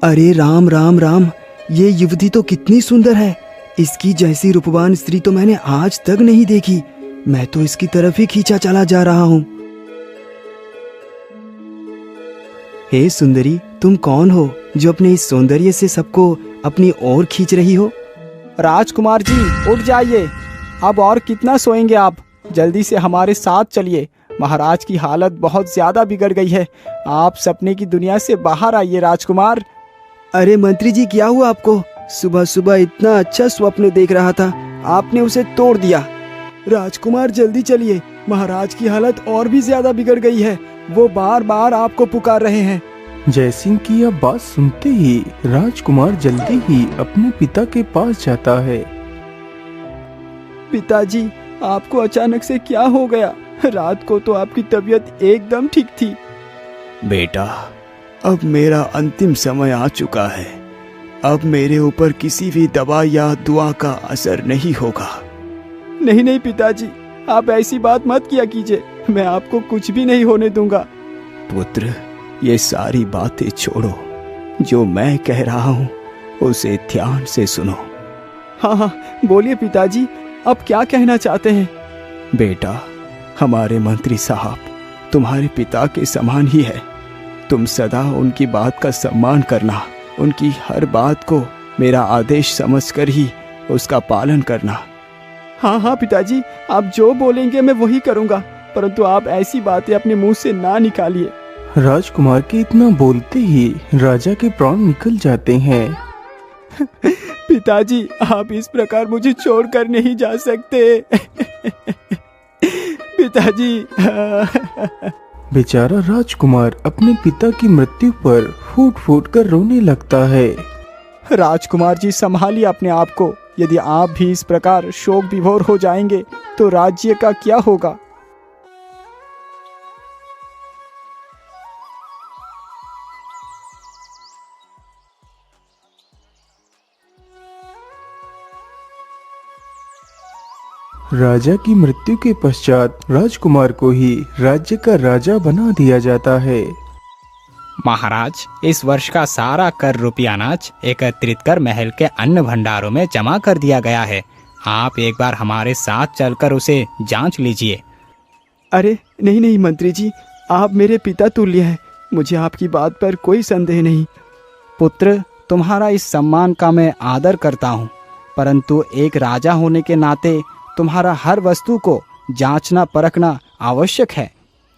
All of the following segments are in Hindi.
अरे राम राम राम, ये युवती तो कितनी सुंदर है। इसकी जैसी रूपवान स्त्री तो मैंने आज तक नहीं देखी। मैं तो इसकी तरफ ही खींचा चला जा रहा हूँ। हे सुंदरी, तुम कौन हो जो अपने इस सौंदर्य से सबको अपनी ओर खींच रही हो? राजकुमार जी, उठ जाइए। अब और कितना सोएंगे आप? जल्दी से हमारे साथ चलिए। महाराज की हालत बहुत ज्यादा बिगड़ गई है। आप सपने की दुनिया से बाहर आइए राजकुमार। अरे मंत्री जी, क्या हुआ आपको? सुबह सुबह इतना अच्छा स्वप्न देख रहा था, आपने उसे तोड़ दिया। राजकुमार जल्दी चलिए, महाराज की हालत और भी ज्यादा बिगड़ गई है। वो बार बार आपको पुकार रहे हैं। जयसिंह की यह बात सुनते ही राजकुमार जल्दी ही अपने पिता के पास जाता है। पिताजी, आपको अचानक से क्या हो गया? रात को तो आपकी तबीयत एकदम ठीक थी। बेटा, अब मेरा अंतिम समय आ चुका है। अब मेरे ऊपर किसी भी दवा या दुआ का असर नहीं होगा। नहीं नहीं पिताजी, आप ऐसी बात मत किया कीजिए। मैं आपको कुछ भी नहीं होने दूंगा। पुत्र, ये सारी बातें छोड़ो। जो मैं कह रहा हूँ उसे ध्यान से सुनो। हाँ, बोलिए पिताजी, आप क्या कहना चाहते हैं? बेटा, हमारे मंत्री साहब तुम्हारे पिता के समान ही है। तुम सदा उनकी बात का सम्मान करना, उनकी हर बात को मेरा आदेश समझकर ही उसका पालन करना। हाँ पिताजी, आप जो बोलेंगे मैं वही करूँगा, परंतु आप ऐसी बातें अपने मुंह से ना निकालिए। राजकुमार के इतना बोलते ही राजा के प्राण निकल जाते हैं। पिताजी, आप इस प्रकार मुझे छोड़कर नहीं जा सकते। पिताजी। बेचारा राजकुमार अपने पिता की मृत्यु पर फूट फूट कर रोने लगता है। राजकुमार जी, संभालिए अपने आप को। यदि आप भी इस प्रकार शोक विभोर हो जाएंगे तो राज्य का क्या होगा? राजा की मृत्यु के पश्चात राजकुमार को ही राज्य का राजा बना दिया जाता है। महाराज, इस वर्ष का सारा कर रूपी अनाज एकत्रित कर महल के अन्न भंडारों में जमा कर दिया गया है। आप एक बार हमारे साथ चलकर उसे जांच लीजिए। अरे नहीं मंत्री जी, आप मेरे पिता तुल्य हैं। मुझे आपकी बात पर कोई संदेह नहीं। पुत्र, तुम्हारा इस सम्मान का मैं आदर करता हूँ, परंतु एक राजा होने के नाते तुम्हारा हर वस्तु को जांचना परखना आवश्यक है।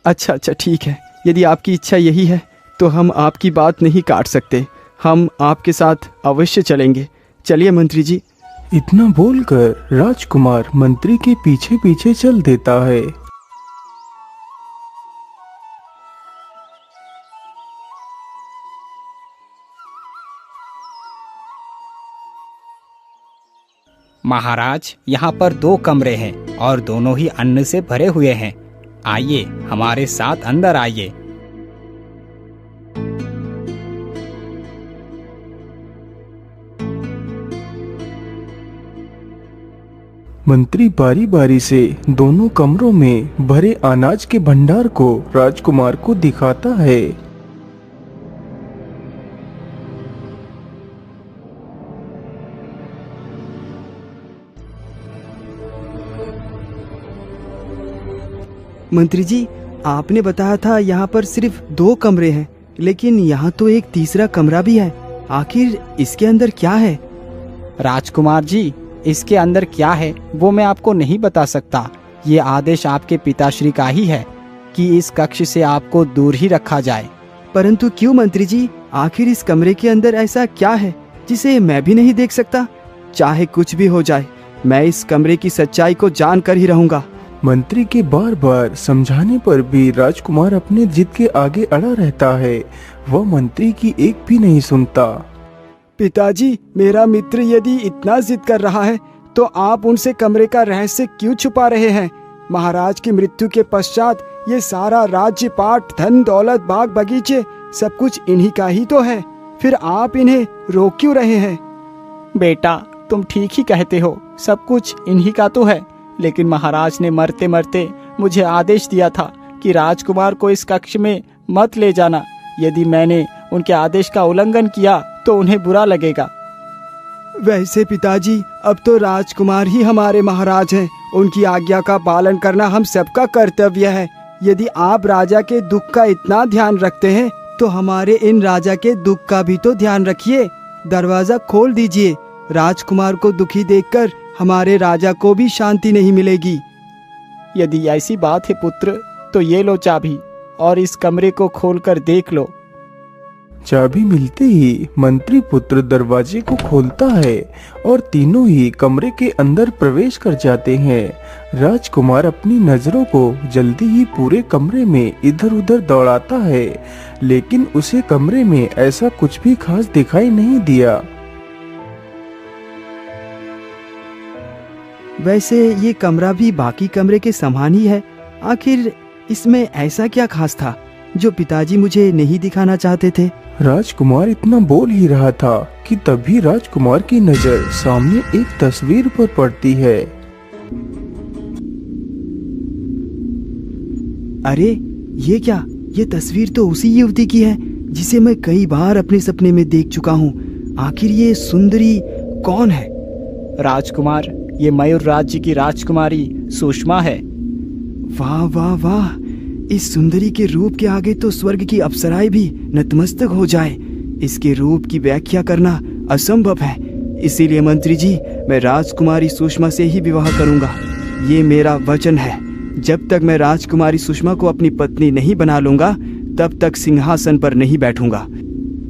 अच्छा, ठीक है। यदि आपकी इच्छा यही है तो हम आपकी बात नहीं काट सकते। हम आपके साथ अवश्य चलेंगे। चलिए मंत्री जी। इतना बोलकर राजकुमार मंत्री के पीछे पीछे चल देता है। महाराज, यहाँ पर 2 कमरे हैं और दोनों ही अन्न से भरे हुए हैं। आइए, हमारे साथ अंदर आइए। मंत्री बारी बारी से दोनों कमरों में भरे अनाज के भंडार को राजकुमार को दिखाता है। मंत्री जी, आपने बताया था यहाँ पर सिर्फ 2 कमरे हैं, लेकिन यहाँ तो एक तीसरा कमरा भी है। आखिर इसके अंदर क्या है? राजकुमार जी, इसके अंदर क्या है वो मैं आपको नहीं बता सकता। ये आदेश आपके पिताश्री का ही है कि इस कक्ष से आपको दूर ही रखा जाए। परंतु क्यों मंत्री जी? आखिर इस कमरे के अंदर ऐसा क्या है जिसे मैं भी नहीं देख सकता? चाहे कुछ भी हो जाए, मैं इस कमरे की सच्चाई को जान कर ही रहूंगा। मंत्री के बार बार समझाने पर भी राजकुमार अपने जिद के आगे अड़ा रहता है। वह मंत्री की एक भी नहीं सुनता। पिताजी, मेरा मित्र यदि इतना जिद कर रहा है तो आप उनसे कमरे का रहस्य क्यों छुपा रहे हैं? महाराज की मृत्यु के पश्चात ये सारा राज्य पाट, धन दौलत, बाग बगीचे सब कुछ इन्हीं का ही तो है। फिर आप इन्हें रोक क्यों रहे हैं? बेटा, तुम ठीक ही कहते हो, सब कुछ इन्हीं का तो है, लेकिन महाराज ने मरते मरते मुझे आदेश दिया था कि राजकुमार को इस कक्ष में मत ले जाना। यदि मैंने उनके आदेश का उल्लंघन किया तो उन्हें बुरा लगेगा। वैसे पिताजी, अब तो राजकुमार ही हमारे महाराज हैं। उनकी आज्ञा का पालन करना हम सबका कर्तव्य है। यदि आप राजा के दुख का इतना ध्यान रखते हैं तो हमारे इन राजा के दुख का भी तो ध्यान रखिए। दरवाजा खोल दीजिए। राजकुमार को दुखी देखकर हमारे राजा को भी शांति नहीं मिलेगी। यदि ऐसी बात है पुत्र, तो ये लो चाबी और इस कमरे को खोलकर देख लो। चाबी मिलते ही मंत्री पुत्र दरवाजे को खोलता है और तीनों ही कमरे के अंदर प्रवेश कर जाते हैं। राजकुमार अपनी नजरों को जल्दी ही पूरे कमरे में इधर उधर दौड़ाता है, लेकिन उसे कमरे में ऐसा कुछ भी खास दिखाई नहीं दिया। वैसे ये कमरा भी बाकी कमरे के समान ही है। आखिर इसमें ऐसा क्या खास था जो पिताजी मुझे नहीं दिखाना चाहते थे? राजकुमार इतना बोल ही रहा था कि तभी राजकुमार की नजर सामने एक तस्वीर पर पड़ती है। अरे ये क्या? ये तस्वीर तो उसी युवती की है जिसे मैं कई बार अपने सपने में देख चुका हूँ। आखिर ये सुंदरी कौन है? राजकुमार, ये मयूर राज्य की राजकुमारी सुषमा है। वाह वाह वाह! इस सुंदरी के रूप के आगे तो स्वर्ग की अप्सराएं भी नतमस्तक हो जाए। इसके रूप की व्याख्या करना असंभव है। इसीलिए मंत्री जी, मैं राजकुमारी सुषमा से ही विवाह करूंगा। ये मेरा वचन है। जब तक मैं राजकुमारी सुषमा को अपनी पत्नी नहीं बना लूंगा, तब तक सिंहासन पर नहीं बैठूंगा।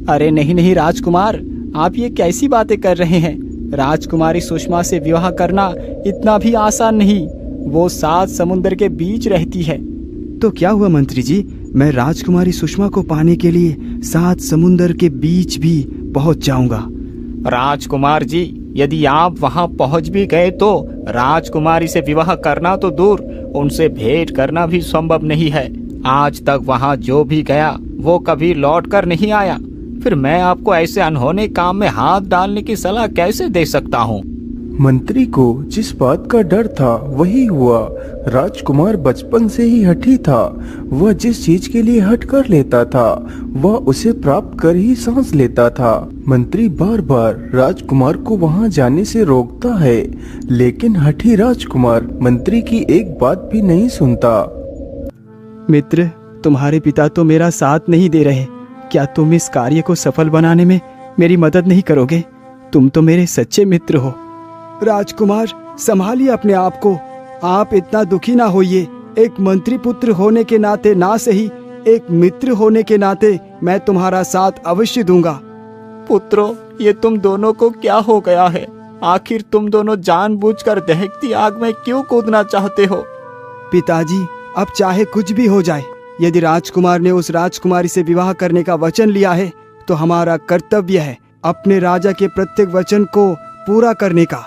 अरे नहीं नहीं राजकुमार, आप ये कैसी बातें कर रहे हैं? राजकुमारी सुषमा से विवाह करना इतना भी आसान नहीं। वो 7 समुंदर के बीच रहती है। तो क्या हुआ मंत्री जी, मैं राजकुमारी सुषमा को पाने के लिए 7 समुंदर के बीच भी पहुंच जाऊंगा। राजकुमार जी, यदि आप वहां पहुंच भी गए तो राजकुमारी से विवाह करना तो दूर, उनसे भेंट करना भी संभव नहीं है। आज तक वहां जो भी गया वो कभी लौट कर नहीं आया। फिर मैं आपको ऐसे अनहोने काम में हाथ डालने की सलाह कैसे दे सकता हूँ? मंत्री को जिस बात का डर था वही हुआ। राजकुमार बचपन से ही हठी था। वह जिस चीज के लिए हट कर लेता था वह उसे प्राप्त कर ही सांस लेता था। मंत्री बार बार राजकुमार को वहां जाने से रोकता है, लेकिन हठी राजकुमार मंत्री की एक बात भी नहीं सुनता। मित्र, तुम्हारे पिता तो मेरा साथ नहीं दे रहे। क्या तुम इस कार्य को सफल बनाने में मेरी मदद नहीं करोगे? तुम तो मेरे सच्चे मित्र हो। राजकुमार, संभालिए अपने आप को। आप इतना दुखी ना होइए। एक मंत्री पुत्र होने के नाते ना सही, एक मित्र होने के नाते मैं तुम्हारा साथ अवश्य दूंगा। पुत्रों, ये तुम दोनों को क्या हो गया है? आखिर तुम दोनों जानबूझकर दहकती आग में क्यों कूदना चाहते हो? पिताजी, अब चाहे कुछ भी हो जाए, यदि राजकुमार ने उस राजकुमारी से विवाह करने का वचन लिया है तो हमारा कर्तव्य है अपने राजा के प्रत्येक वचन को पूरा करने का।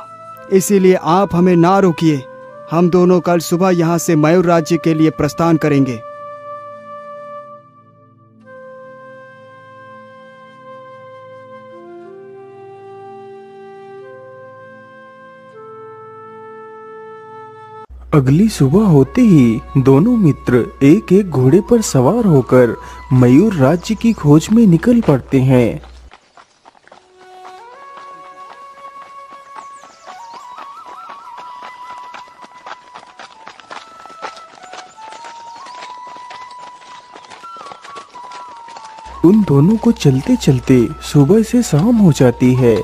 इसीलिए आप हमें ना रोकिए। हम दोनों कल सुबह यहाँ से मयूर राज्य के लिए प्रस्थान करेंगे। अगली सुबह होते ही दोनों मित्र एक एक घोड़े पर सवार होकर मयूर राज्य की खोज में निकल पड़ते हैं। उन दोनों को चलते चलते सुबह से शाम हो जाती है।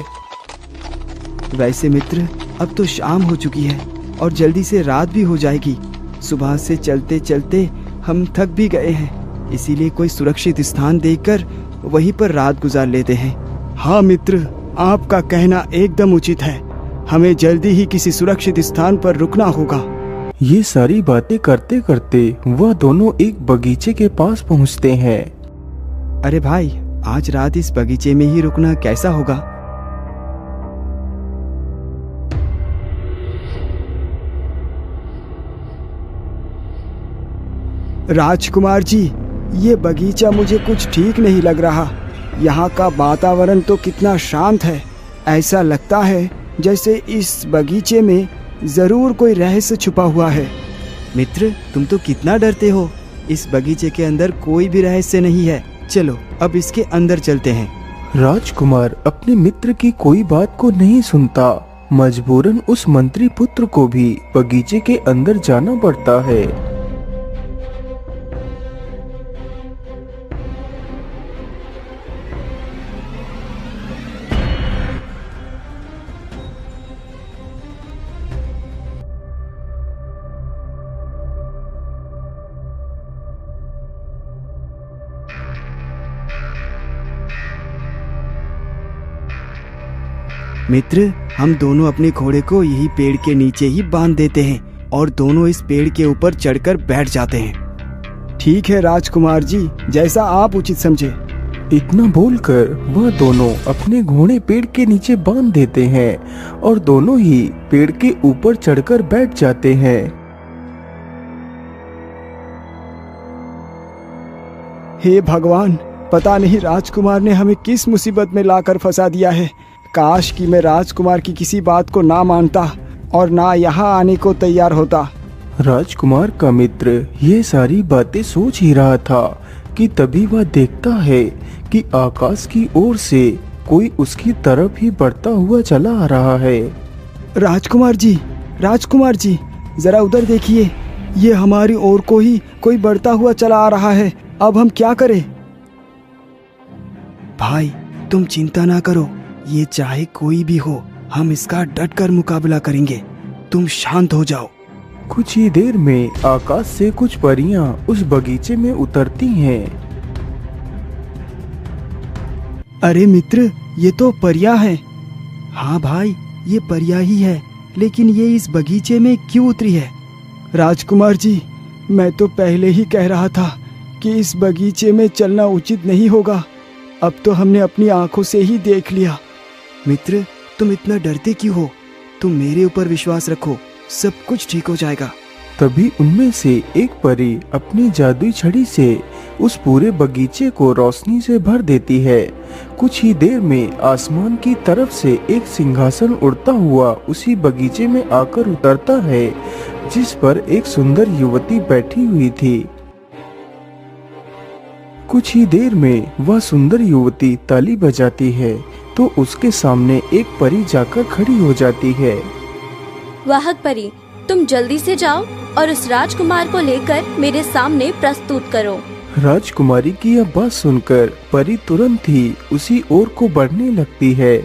वैसे मित्र, अब तो शाम हो चुकी है और जल्दी से रात भी हो जाएगी। सुबह से चलते चलते हम थक भी गए हैं, इसीलिए कोई सुरक्षित स्थान देखकर वहीं पर रात गुजार लेते हैं। हाँ मित्र, आपका कहना एकदम उचित है। हमें जल्दी ही किसी सुरक्षित स्थान पर रुकना होगा। ये सारी बातें करते करते वह दोनों एक बगीचे के पास पहुंचते हैं। अरे भाई, आज रात इस बगीचे में ही रुकना कैसा होगा? राजकुमार जी, ये बगीचा मुझे कुछ ठीक नहीं लग रहा। यहाँ का वातावरण तो कितना शांत है। ऐसा लगता है जैसे इस बगीचे में जरूर कोई रहस्य छुपा हुआ है। मित्र, तुम तो कितना डरते हो। इस बगीचे के अंदर कोई भी रहस्य नहीं है। चलो अब इसके अंदर चलते हैं। राजकुमार अपने मित्र की कोई बात को नहीं सुनता। मजबूरन उस मंत्री पुत्र को भी बगीचे के अंदर जाना पड़ता है। मित्र, हम दोनों अपने घोड़े को यही पेड़ के नीचे ही बांध देते हैं और दोनों इस पेड़ के ऊपर चढ़कर बैठ जाते हैं। ठीक है राजकुमार जी, जैसा आप उचित समझे। इतना बोलकर वह दोनों अपने घोड़े पेड़ के नीचे बांध देते हैं और दोनों ही पेड़ के ऊपर चढ़कर बैठ जाते हैं। हे भगवान, पता नहीं राजकुमार ने हमें किस मुसीबत में लाकर फंसा दिया है। काश कि मैं राजकुमार की किसी बात को ना मानता और ना यहाँ आने को तैयार होता। राजकुमार का मित्र ये सारी बातें सोच ही रहा था कि तभी वह देखता है कि आकाश की ओर से कोई उसकी तरफ ही बढ़ता हुआ चला आ रहा है। राजकुमार जी, जरा उधर देखिए, ये हमारी ओर को ही कोई बढ़ता हुआ चला आ रहा है। अब हम क्या करें? भाई, तुम चिंता ना करो, ये चाहे कोई भी हो, हम इसका डटकर मुकाबला करेंगे। तुम शांत हो जाओ। कुछ ही देर में आकाश से कुछ परियां उस बगीचे में उतरती हैं। अरे मित्र, ये तो परियां हैं। हाँ भाई, ये परियां ही है, लेकिन ये इस बगीचे में क्यों उतरी है? राजकुमार जी, मैं तो पहले ही कह रहा था कि इस बगीचे में चलना उचित नहीं होगा। अब तो हमने अपनी आंखों से ही देख लिया। मित्र, तुम इतना डरते क्यों हो? तुम मेरे ऊपर विश्वास रखो, सब कुछ ठीक हो जाएगा। तभी उनमें से एक परी अपनी जादुई छड़ी से उस पूरे बगीचे को रोशनी से भर देती है। कुछ ही देर में आसमान की तरफ से एक सिंहासन उड़ता हुआ उसी बगीचे में आकर उतरता है, जिस पर एक सुंदर युवती बैठी हुई थी। कुछ ही देर में वह सुंदर युवती ताली बजाती है तो उसके सामने एक परी जाकर खड़ी हो जाती है। वाहक परी, तुम जल्दी से जाओ और उस राजकुमार को लेकर मेरे सामने प्रस्तुत करो। राजकुमारी की यह बात सुनकर परी तुरंत ही उसी ओर को बढ़ने लगती है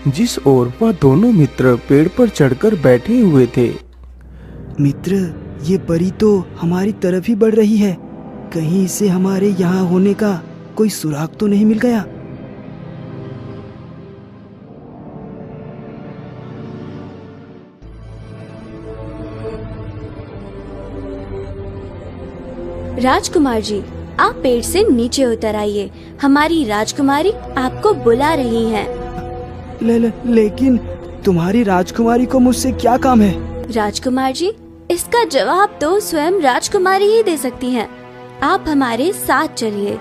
जिस ओर वह दोनों मित्र पेड़ पर चढ़कर बैठे हुए थे। मित्र, ये परी तो हमारी तरफ ही बढ़ रही है। कहीं इसे हमारे यहाँ होने का कोई सुराग तो नहीं मिल गया? राजकुमार जी, आप पेड़ से नीचे उतर आइए। हमारी राजकुमारी आपको बुला रही है। लेकिन तुम्हारी राजकुमारी को मुझसे क्या काम है? राजकुमार जी, इसका जवाब तो स्वयं राजकुमारी ही दे सकती हैं। आप हमारे साथ चलिए।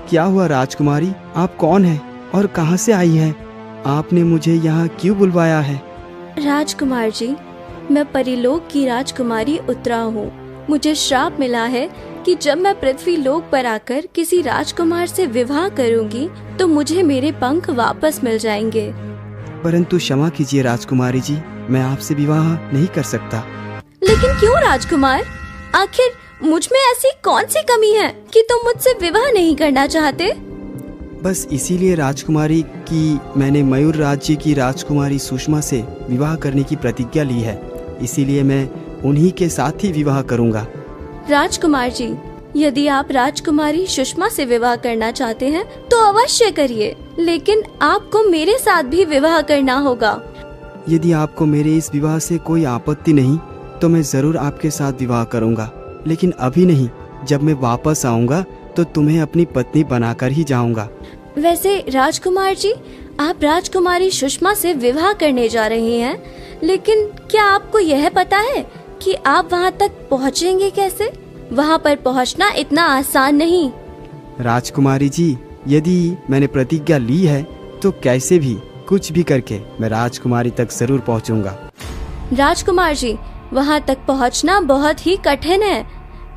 क्या हुआ राजकुमारी? आप कौन हैं और कहां से आई हैं? आपने मुझे यहाँ क्यों बुलवाया है? राजकुमार जी, मैं परीलोक की राजकुमारी उत्तरा हूँ। मुझे श्राप मिला है कि जब मैं पृथ्वी लोक पर आकर किसी राजकुमार से विवाह करूँगी तो मुझे मेरे पंख वापस मिल जाएंगे। परंतु क्षमा कीजिए राजकुमारी जी, मैं आपसे विवाह नहीं कर सकता। लेकिन क्यों राजकुमार? आखिर मुझ में ऐसी कौन सी कमी है कि तुम मुझसे विवाह नहीं करना चाहते? बस इसीलिए राजकुमारी कि मैंने मयूर राज्य की राजकुमारी सुषमा से विवाह करने की प्रतिज्ञा ली है, इसीलिए मैं उन्हीं के साथ ही विवाह करूंगा। राजकुमार जी, यदि आप राजकुमारी सुषमा से विवाह करना चाहते हैं तो अवश्य करिए, लेकिन आपको मेरे साथ भी विवाह करना होगा। यदि आपको मेरे इस विवाह से कोई आपत्ति नहीं तो मैं जरूर आपके साथ विवाह करूंगा, लेकिन अभी नहीं। जब मैं वापस आऊंगा तो तुम्हें अपनी पत्नी बनाकर ही जाऊंगा। वैसे राजकुमार जी, आप राजकुमारी सुषमा से विवाह करने जा रहे हैं, लेकिन क्या आपको यह पता है कि आप वहां तक पहुंचेंगे कैसे? वहां पर पहुंचना इतना आसान नहीं। राजकुमारी जी, यदि मैंने प्रतिज्ञा ली है तो कैसे भी कुछ भी करके मैं राजकुमारी तक जरूर पहुंचूंगा। राजकुमार जी, वहाँ तक पहुँचना बहुत ही कठिन है।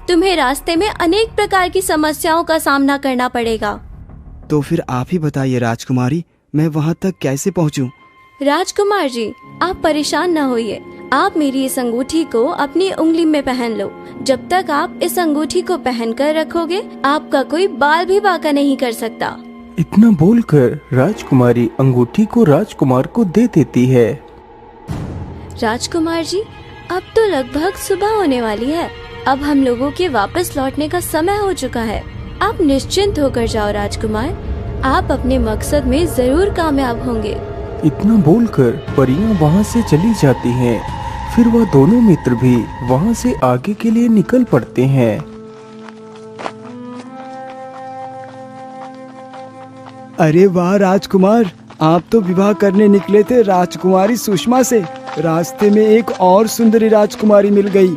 तुम्हें रास्ते में अनेक प्रकार की समस्याओं का सामना करना पड़ेगा। तो फिर आप ही बताइए राजकुमारी, मैं वहाँ तक कैसे पहुँचूं? राजकुमार जी, आप परेशान न होइए। आप मेरी इस अंगूठी को अपनी उंगली में पहन लो। जब तक आप इस अंगूठी को पहन कर रखोगे, आपका कोई बाल भी बांका नहीं कर सकता। इतना बोलकर राजकुमारी अंगूठी को राजकुमार को दे देती है। राजकुमार जी, अब तो लगभग सुबह होने वाली है। अब हम लोगों के वापस लौटने का समय हो चुका है। आप निश्चिंत होकर जाओ राजकुमार, आप अपने मकसद में जरूर कामयाब होंगे। इतना बोलकर परियां वहां से चली जाती हैं। फिर वह दोनों मित्र भी वहां से आगे के लिए निकल पड़ते हैं। अरे वाह राजकुमार, आप तो विवाह करने निकले थे राजकुमारी सुषमा से। रास्ते में एक और सुंदरी राजकुमारी मिल गई।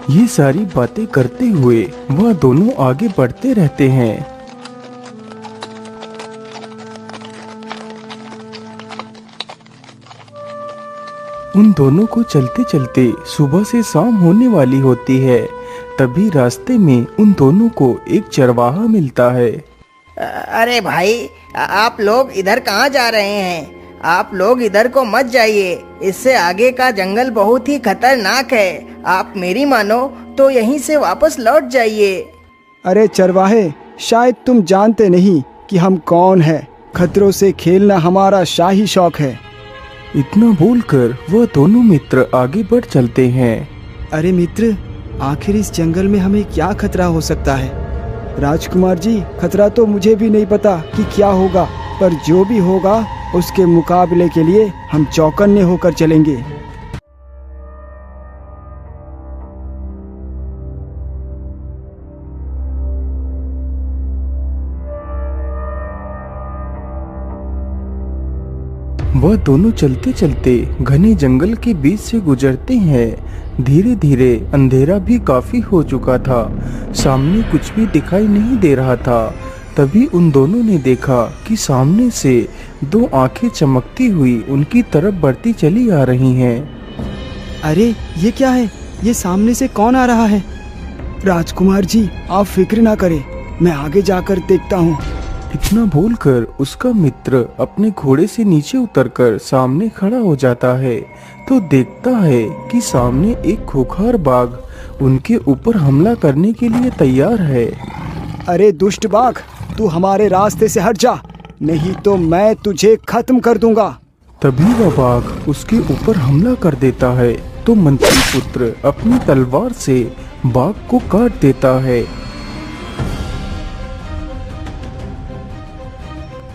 ये सारी बातें करते हुए वह दोनों आगे बढ़ते रहते हैं। उन दोनों को चलते चलते सुबह से शाम होने वाली होती है। तभी रास्ते में उन दोनों को एक चरवाहा मिलता है। अरे भाई, आप लोग इधर कहाँ जा रहे हैं? आप लोग इधर को मत जाइए, इससे आगे का जंगल बहुत ही खतरनाक है। आप मेरी मानो तो यहीं से वापस लौट जाइए। अरे चरवाहे, शायद तुम जानते नहीं कि हम कौन हैं। खतरों से खेलना हमारा शाही शौक है। इतना बोलकर वह दोनों मित्र आगे बढ़ चलते हैं। अरे मित्र, आखिर इस जंगल में हमें क्या खतरा हो सकता है? राजकुमार जी, खतरा तो मुझे भी नहीं पता कि क्या होगा, पर जो भी होगा उसके मुकाबले के लिए हम चौकन्ने होकर चलेंगे। वह दोनों चलते चलते घने जंगल के बीच से गुजरते हैं। धीरे धीरे अंधेरा भी काफी हो चुका था। सामने कुछ भी दिखाई नहीं दे रहा था। तभी उन दोनों ने देखा कि सामने से दो आंखें चमकती हुई उनकी तरफ बढ़ती चली आ रही हैं। अरे ये क्या है? ये सामने से कौन आ रहा है? राजकुमार जी, आप फिक्र ना करें, मैं आगे जाकर देखता हूँ। इतना बोलकर उसका मित्र अपने घोड़े से नीचे उतरकर सामने खड़ा हो जाता है तो देखता है कि सामने एक खूंखार बाघ उनके ऊपर हमला करने के लिए तैयार है। अरे दुष्ट बाघ, तू हमारे रास्ते से हट जा, नहीं तो मैं तुझे खत्म कर दूंगा। तभी वह बाघ उसके ऊपर हमला कर देता है तो मंत्री पुत्र अपनी तलवार से बाघ को काट देता है।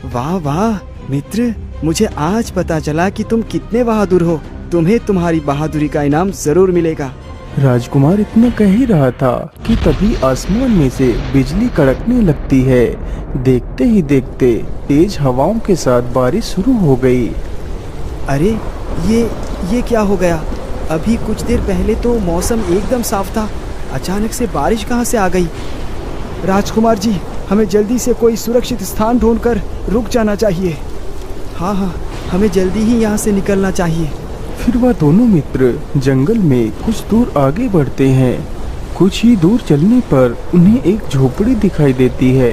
वाह वाह मित्र, मुझे आज पता चला कि तुम कितने बहादुर हो। तुम्हें तुम्हारी बहादुरी का इनाम जरूर मिलेगा। राजकुमार इतना कह ही रहा था कि तभी आसमान में से बिजली कड़कने लगती है। देखते ही देखते तेज हवाओं के साथ बारिश शुरू हो गई। अरे ये क्या हो गया? अभी कुछ देर पहले तो मौसम एकदम साफ था, अचानक से बारिश कहाँ से आ गई? राजकुमार जी, हमें जल्दी से कोई सुरक्षित स्थान ढूंढकर रुक जाना चाहिए। हाँ, हमें जल्दी ही यहाँ से निकलना चाहिए। फिर वह दोनों मित्र जंगल में कुछ दूर आगे बढ़ते हैं। कुछ ही दूर चलने पर उन्हें एक झोपड़ी दिखाई देती है।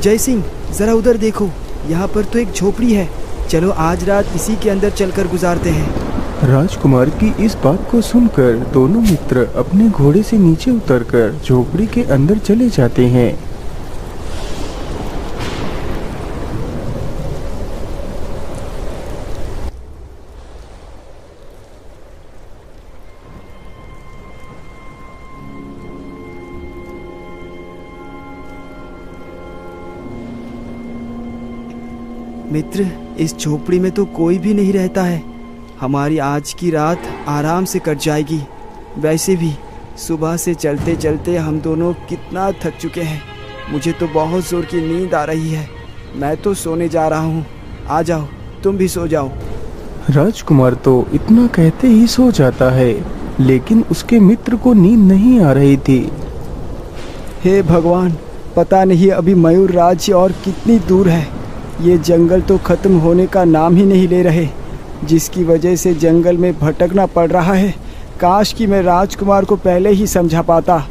जय सिंह, जरा उधर देखो, यहाँ पर तो एक झोपड़ी है। चलो आज रात इसी के अंदर चलकर गुजारते हैं। राजकुमार की इस बात को सुनकर दोनों मित्र अपने घोड़े से नीचे उतरकर झोपड़ी के अंदर चले जाते हैं। मित्र, इस झोपड़ी में तो कोई भी नहीं रहता है। हमारी आज की रात आराम से कट जाएगी। वैसे भी सुबह से चलते चलते हम दोनों कितना थक चुके हैं। मुझे तो बहुत जोर की नींद आ रही है। मैं तो सोने जा रहा हूँ। आ जाओ, तुम भी सो जाओ। राजकुमार तो इतना कहते ही सो जाता है, लेकिन उसके मित्र को नींद नहीं आ रही थी। हे भगवान, पता नहीं अभी मयूर राज्य और कितनी दूर है। ये जंगल तो खत्म होने का नाम ही नहीं ले रहे। जिसकी वजह से जंगल में भटकना पड़ रहा है। काश कि मैं राजकुमार को पहले ही समझा पाता।